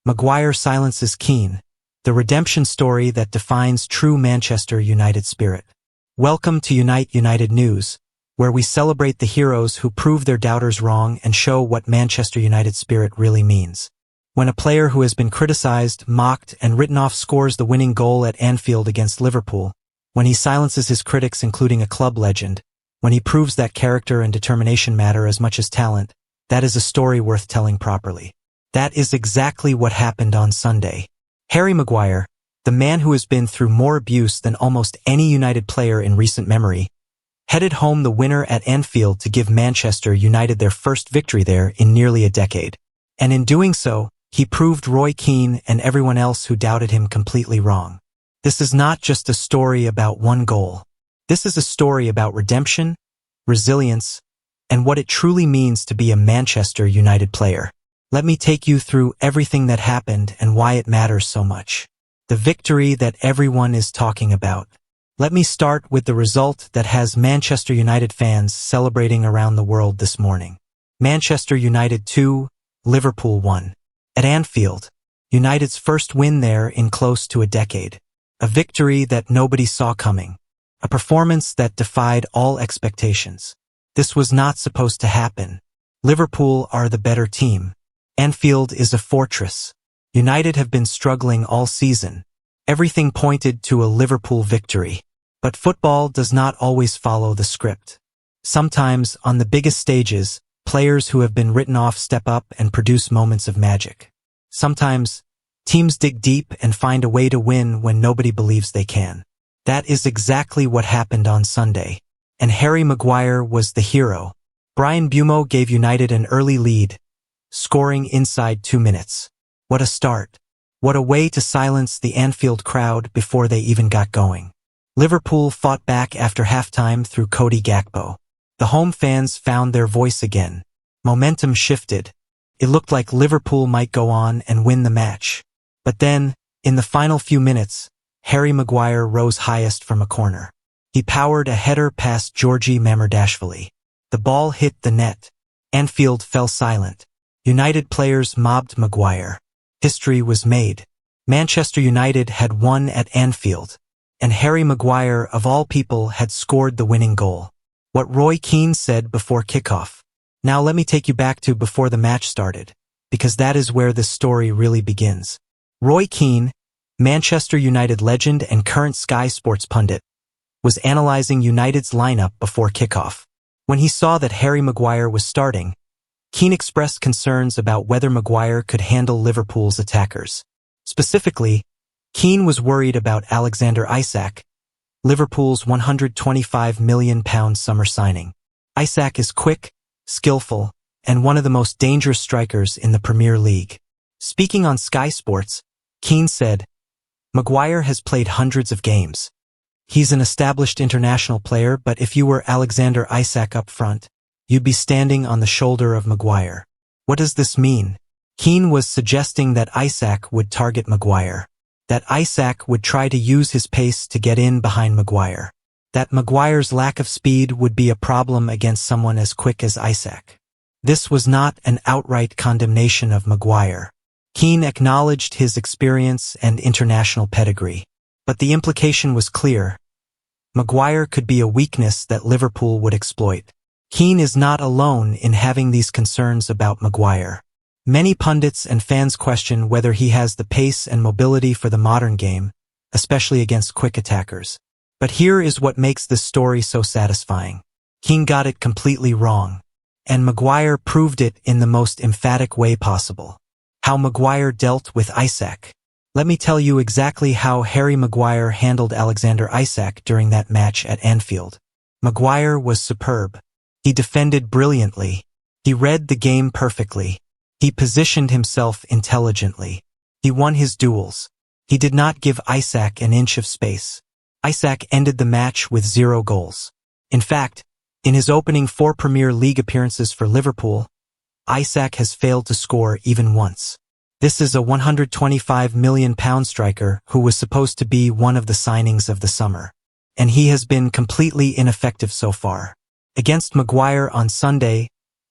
Maguire silences Keane, the redemption story that defines true Manchester United spirit. Welcome to Unite United News, where we celebrate the heroes who prove their doubters wrong and show what Manchester United spirit really means. When a player who has been criticized, mocked, and written off scores the winning goal at Anfield against Liverpool, when he silences his critics including a club legend, when he proves that character and determination matter as much as talent, that is a story worth telling properly. That is exactly what happened on Sunday. Harry Maguire, the man who has been through more abuse than almost any United player in recent memory, headed home the winner at Anfield to give Manchester United their first victory there in nearly a decade. And in doing so, he proved Roy Keane and everyone else who doubted him completely wrong. This is not just a story about one goal. This is a story about redemption, resilience, and what it truly means to be a Manchester United player. Let me take you through everything that happened and why it matters so much. The victory that everyone is talking about. Let me start with the result that has Manchester United fans celebrating around the world this morning. Manchester United 2, Liverpool 1. At Anfield, United's first win there in close to a decade. A victory that nobody saw coming. A performance that defied all expectations. This was not supposed to happen. Liverpool are the better team. Anfield is a fortress. United have been struggling all season. Everything pointed to a Liverpool victory. But football does not always follow the script. Sometimes, on the biggest stages, players who have been written off step up and produce moments of magic. Sometimes, teams dig deep and find a way to win when nobody believes they can. That is exactly what happened on Sunday. And Harry Maguire was the hero. Brian Bumo gave United an early lead, scoring inside 2 minutes. What a start. What a way to silence the Anfield crowd before they even got going. Liverpool fought back after halftime through Cody Gakpo. The home fans found their voice again. Momentum shifted. It looked like Liverpool might go on and win the match. But then, in the final few minutes, Harry Maguire rose highest from a corner. He powered a header past Georgi Mamardashvili. The ball hit the net. Anfield fell silent. United players mobbed Maguire. History was made. Manchester United had won at Anfield. And Harry Maguire, of all people, had scored the winning goal. What Roy Keane said before kickoff. Now let me take you back to before the match started, because that is where this story really begins. Roy Keane, Manchester United legend and current Sky Sports pundit, was analyzing United's lineup before kickoff. When he saw that Harry Maguire was starting, Keane expressed concerns about whether Maguire could handle Liverpool's attackers. Specifically, Keane was worried about Alexander Isak, Liverpool's £125 million summer signing. Isak is quick, skillful, and one of the most dangerous strikers in the Premier League. Speaking on Sky Sports, Keane said, "Maguire has played hundreds of games. He's an established international player, but if you were Alexander Isak up front, you'd be standing on the shoulder of Maguire." What does this mean? Keane was suggesting that Isak would target Maguire. That Isak would try to use his pace to get in behind Maguire. That Maguire's lack of speed would be a problem against someone as quick as Isak. This was not an outright condemnation of Maguire. Keane acknowledged his experience and international pedigree. But the implication was clear. Maguire could be a weakness that Liverpool would exploit. Keane is not alone in having these concerns about Maguire. Many pundits and fans question whether he has the pace and mobility for the modern game, especially against quick attackers. But here is what makes this story so satisfying. Keane got it completely wrong. And Maguire proved it in the most emphatic way possible. How Maguire dealt with Isak. Let me tell you exactly how Harry Maguire handled Alexander Isak during that match at Anfield. Maguire was superb. He defended brilliantly. He read the game perfectly. He positioned himself intelligently. He won his duels. He did not give Isak an inch of space. Isak ended the match with 0 goals. In fact, in his opening 4 Premier League appearances for Liverpool, Isak has failed to score even once. This is a £125 million striker who was supposed to be one of the signings of the summer. And he has been completely ineffective so far. Against Maguire on Sunday,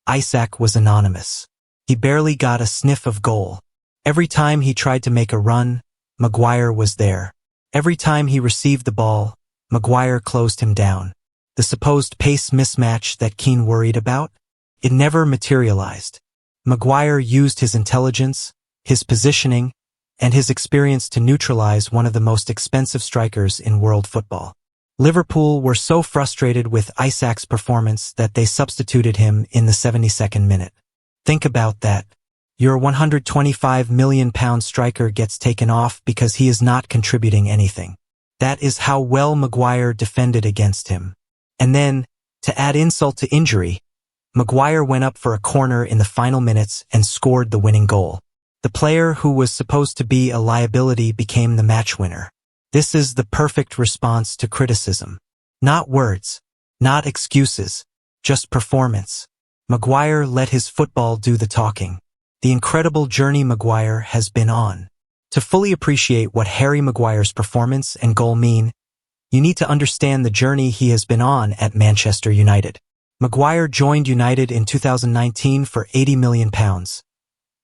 Isak was anonymous. He barely got a sniff of goal. Every time he tried to make a run, Maguire was there. Every time he received the ball, Maguire closed him down. The supposed pace mismatch that Keane worried about? It never materialized. Maguire used his intelligence, his positioning, and his experience to neutralize one of the most expensive strikers in world football. Liverpool were so frustrated with Isak's performance that they substituted him in the 72nd minute. Think about that. Your £125 million striker gets taken off because he is not contributing anything. That is how well Maguire defended against him. And then, to add insult to injury, Maguire went up for a corner in the final minutes and scored the winning goal. The player who was supposed to be a liability became the match winner. This is the perfect response to criticism. Not words, not excuses, just performance. Maguire let his football do the talking. The incredible journey Maguire has been on. To fully appreciate what Harry Maguire's performance and goal mean, you need to understand the journey he has been on at Manchester United. Maguire joined United in 2019 for £80 million,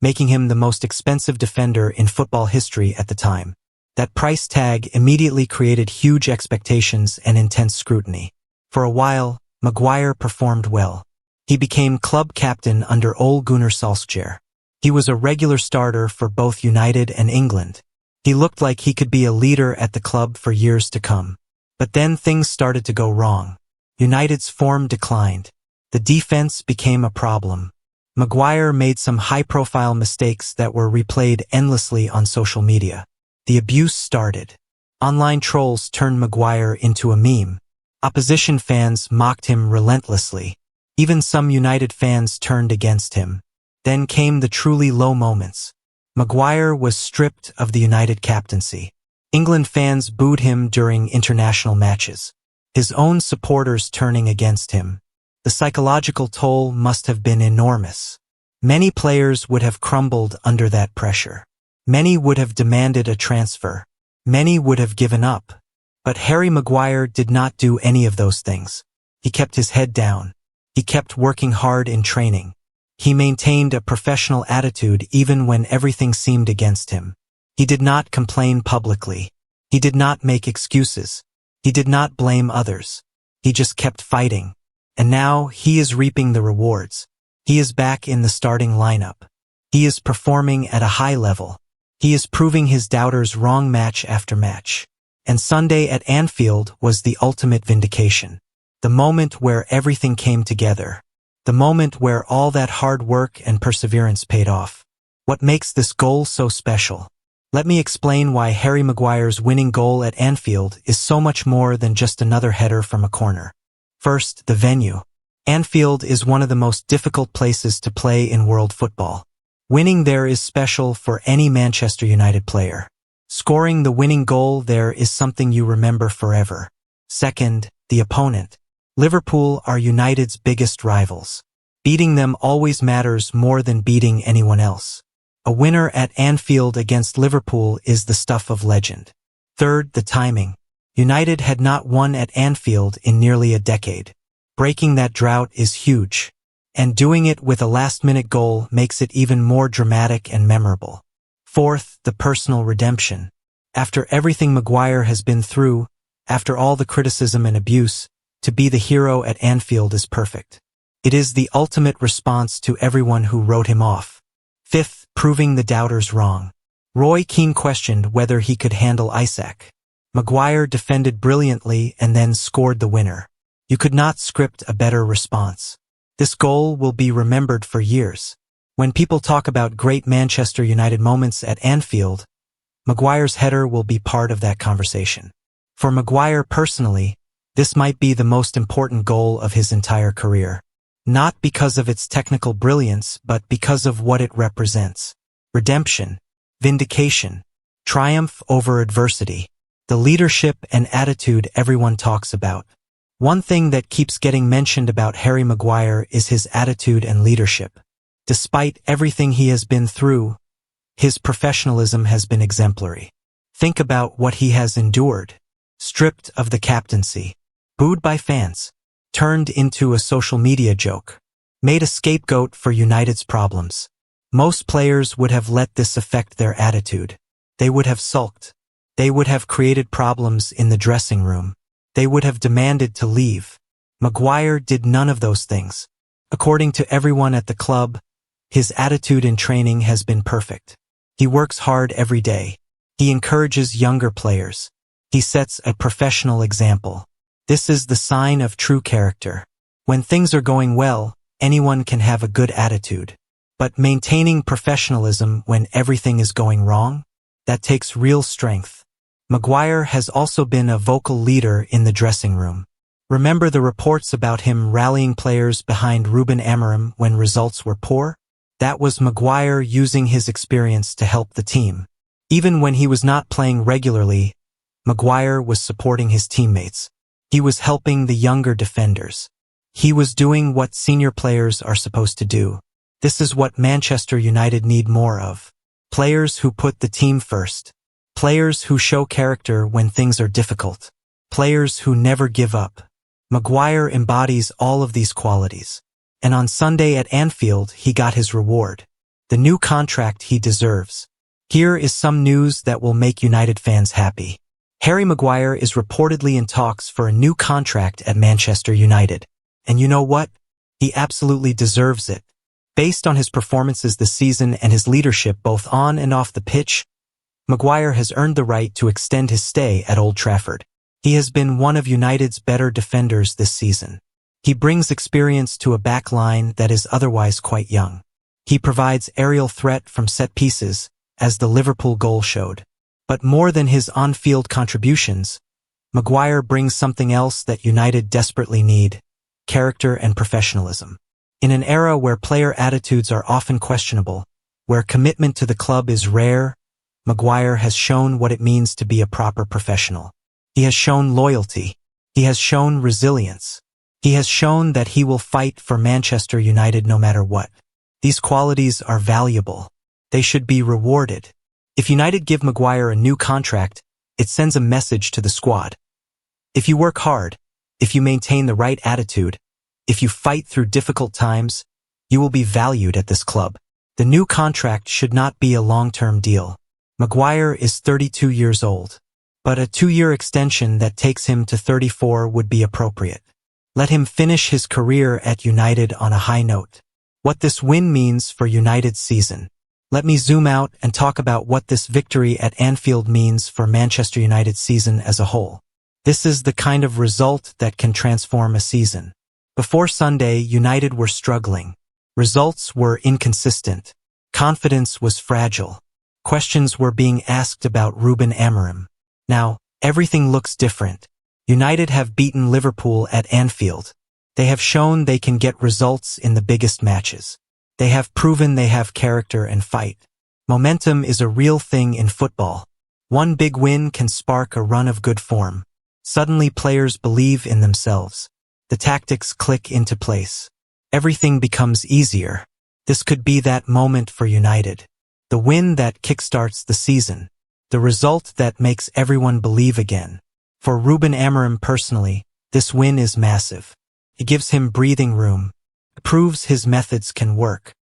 making him the most expensive defender in football history at the time. That price tag immediately created huge expectations and intense scrutiny. For a while, Maguire performed well. He became club captain under Ole Gunnar Solskjaer. He was a regular starter for both United and England. He looked like he could be a leader at the club for years to come. But then things started to go wrong. United's form declined. The defense became a problem. Maguire made some high-profile mistakes that were replayed endlessly on social media. The abuse started. Online trolls turned Maguire into a meme. Opposition fans mocked him relentlessly. Even some United fans turned against him. Then came the truly low moments. Maguire was stripped of the United captaincy. England fans booed him during international matches. His own supporters turning against him. The psychological toll must have been enormous. Many players would have crumbled under that pressure. Many would have demanded a transfer. Many would have given up. But Harry Maguire did not do any of those things. He kept his head down. He kept working hard in training. He maintained a professional attitude even when everything seemed against him. He did not complain publicly. He did not make excuses. He did not blame others. He just kept fighting. And now he is reaping the rewards. He is back in the starting lineup. He is performing at a high level. He is proving his doubters wrong match after match. And Sunday at Anfield was the ultimate vindication. The moment where everything came together. The moment where all that hard work and perseverance paid off. What makes this goal so special? Let me explain why Harry Maguire's winning goal at Anfield is so much more than just another header from a corner. First, the venue. Anfield is one of the most difficult places to play in world football. Winning there is special for any Manchester United player. Scoring the winning goal there is something you remember forever. Second, the opponent. Liverpool are United's biggest rivals. Beating them always matters more than beating anyone else. A winner at Anfield against Liverpool is the stuff of legend. Third, the timing. United had not won at Anfield in nearly a decade. Breaking that drought is huge. And doing it with a last-minute goal makes it even more dramatic and memorable. Fourth, the personal redemption. After everything Maguire has been through, after all the criticism and abuse, to be the hero at Anfield is perfect. It is the ultimate response to everyone who wrote him off. Fifth, proving the doubters wrong. Roy Keane questioned whether he could handle Isak. Maguire defended brilliantly and then scored the winner. You could not script a better response. This goal will be remembered for years. When people talk about great Manchester United moments at Anfield, Maguire's header will be part of that conversation. For Maguire personally, this might be the most important goal of his entire career. Not because of its technical brilliance, but because of what it represents. Redemption, vindication, triumph over adversity, the leadership and attitude everyone talks about. One thing that keeps getting mentioned about Harry Maguire is his attitude and leadership. Despite everything he has been through, his professionalism has been exemplary. Think about what he has endured. Stripped of the captaincy, booed by fans, turned into a social media joke, made a scapegoat for United's problems. Most players would have let this affect their attitude. They would have sulked. They would have created problems in the dressing room. They would have demanded to leave. Maguire did none of those things. According to everyone at the club, his attitude in training has been perfect. He works hard every day. He encourages younger players. He sets a professional example. This is the sign of true character. When things are going well, anyone can have a good attitude. But maintaining professionalism when everything is going wrong? That takes real strength. Maguire has also been a vocal leader in the dressing room. Remember the reports about him rallying players behind Ruben Amorim when results were poor? That was Maguire using his experience to help the team. Even when he was not playing regularly, Maguire was supporting his teammates. He was helping the younger defenders. He was doing what senior players are supposed to do. This is what Manchester United need more of. Players who put the team first. Players who show character when things are difficult. Players who never give up. Maguire embodies all of these qualities. And on Sunday at Anfield, he got his reward. The new contract he deserves. Here is some news that will make United fans happy. Harry Maguire is reportedly in talks for a new contract at Manchester United. And you know what? He absolutely deserves it. Based on his performances this season and his leadership both on and off the pitch, Maguire has earned the right to extend his stay at Old Trafford. He has been one of United's better defenders this season. He brings experience to a back line that is otherwise quite young. He provides aerial threat from set pieces, as the Liverpool goal showed. But more than his on-field contributions, Maguire brings something else that United desperately need: character and professionalism. In an era where player attitudes are often questionable, where commitment to the club is rare, Maguire has shown what it means to be a proper professional. He has shown loyalty. He has shown resilience. He has shown that he will fight for Manchester United no matter what. These qualities are valuable. They should be rewarded. If United give Maguire a new contract, it sends a message to the squad. If you work hard, if you maintain the right attitude, if you fight through difficult times, you will be valued at this club. The new contract should not be a long-term deal. Maguire is 32 years old. But a 2-year extension that takes him to 34 would be appropriate. Let him finish his career at United on a high note. What this win means for United's season. Let me zoom out and talk about what this victory at Anfield means for Manchester United's season as a whole. This is the kind of result that can transform a season. Before Sunday, United were struggling. Results were inconsistent. Confidence was fragile. Questions were being asked about Ruben Amorim. Now, everything looks different. United have beaten Liverpool at Anfield. They have shown they can get results in the biggest matches. They have proven they have character and fight. Momentum is a real thing in football. One big win can spark a run of good form. Suddenly players believe in themselves. The tactics click into place. Everything becomes easier. This could be that moment for United. The win that kickstarts the season. The result that makes everyone believe again. For Ruben Amorim personally, this win is massive. It gives him breathing room. It proves his methods can work.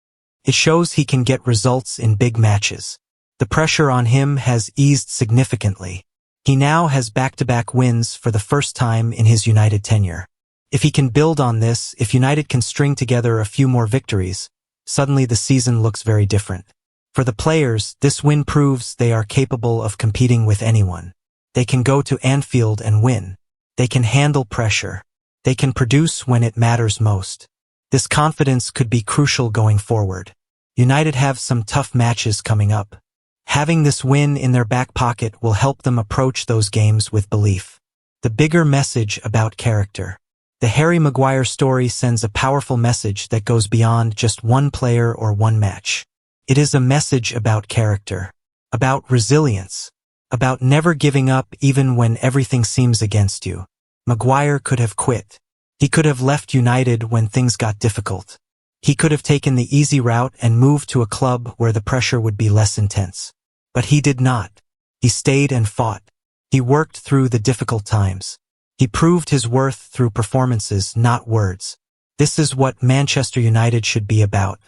It shows he can get results in big matches. The pressure on him has eased significantly. He now has back-to-back wins for the first time in his United tenure. If he can build on this, if United can string together a few more victories, suddenly the season looks very different. For the players, this win proves they are capable of competing with anyone. They can go to Anfield and win. They can handle pressure. They can produce when it matters most. This confidence could be crucial going forward. United have some tough matches coming up. Having this win in their back pocket will help them approach those games with belief. The bigger message about character. The Harry Maguire story sends a powerful message that goes beyond just one player or one match. It is a message about character, about resilience, about never giving up even when everything seems against you. Maguire could have quit. He could have left United when things got difficult. He could have taken the easy route and moved to a club where the pressure would be less intense. But he did not. He stayed and fought. He worked through the difficult times. He proved his worth through performances, not words. This is what Manchester United should be about.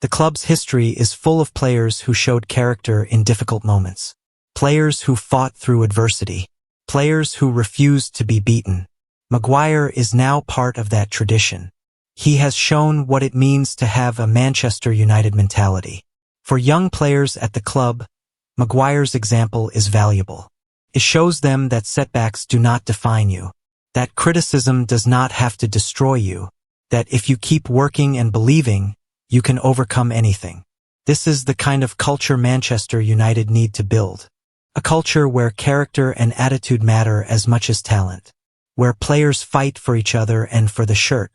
The club's history is full of players who showed character in difficult moments. Players who fought through adversity. Players who refused to be beaten. Maguire is now part of that tradition. He has shown what it means to have a Manchester United mentality. For young players at the club, Maguire's example is valuable. It shows them that setbacks do not define you, that criticism does not have to destroy you, that if you keep working and believing, you can overcome anything. This is the kind of culture Manchester United need to build. A culture where character and attitude matter as much as talent, where players fight for each other and for the shirt.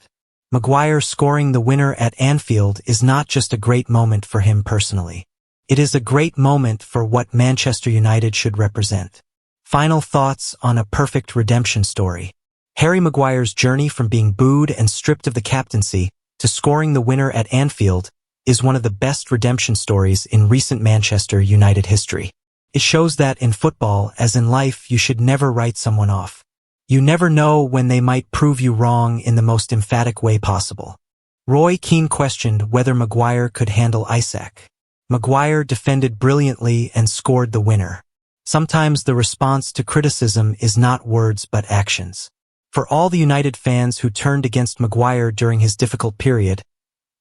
Maguire scoring the winner at Anfield is not just a great moment for him personally. It is a great moment for what Manchester United should represent. Final thoughts on a perfect redemption story. Harry Maguire's journey from being booed and stripped of the captaincy to scoring the winner at Anfield is one of the best redemption stories in recent Manchester United history. It shows that in football, as in life, you should never write someone off. You never know when they might prove you wrong in the most emphatic way possible. Roy Keane questioned whether Maguire could handle Isak. Maguire defended brilliantly and scored the winner. Sometimes the response to criticism is not words but actions. For all the United fans who turned against Maguire during his difficult period,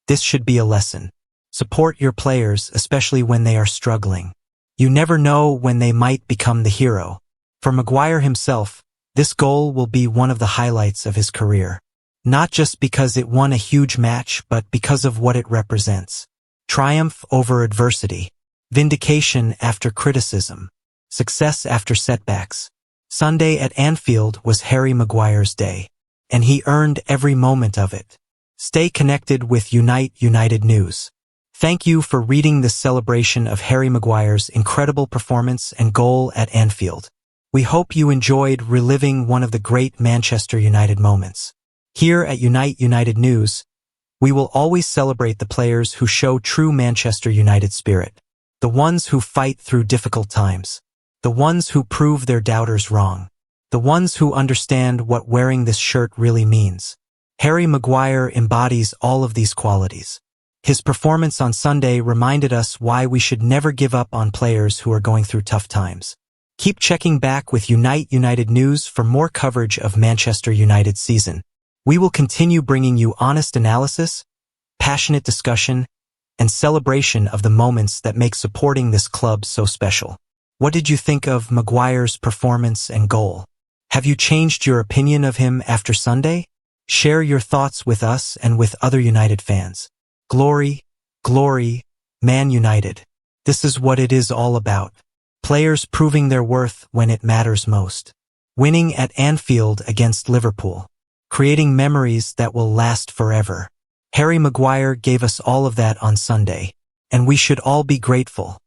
this should be a lesson. Support your players, especially when they are struggling. You never know when they might become the hero. For Maguire himself, this goal will be one of the highlights of his career. Not just because it won a huge match, but because of what it represents. Triumph over adversity. Vindication after criticism. Success after setbacks. Sunday at Anfield was Harry Maguire's day, and he earned every moment of it. Stay connected with United News. Thank you for reading this celebration of Harry Maguire's incredible performance and goal at Anfield. We hope you enjoyed reliving one of the great Manchester United moments. Here at United News, we will always celebrate the players who show true Manchester United spirit. The ones who fight through difficult times. The ones who prove their doubters wrong. The ones who understand what wearing this shirt really means. Harry Maguire embodies all of these qualities. His performance on Sunday reminded us why we should never give up on players who are going through tough times. Keep checking back with United News for more coverage of Manchester United's season. We will continue bringing you honest analysis, passionate discussion, and celebration of the moments that make supporting this club so special. What did you think of Maguire's performance and goal? Have you changed your opinion of him after Sunday? Share your thoughts with us and with other United fans. Glory, glory, Man United. This is what it is all about. Players proving their worth when it matters most. Winning at Anfield against Liverpool. Creating memories that will last forever. Harry Maguire gave us all of that on Sunday, and we should all be grateful.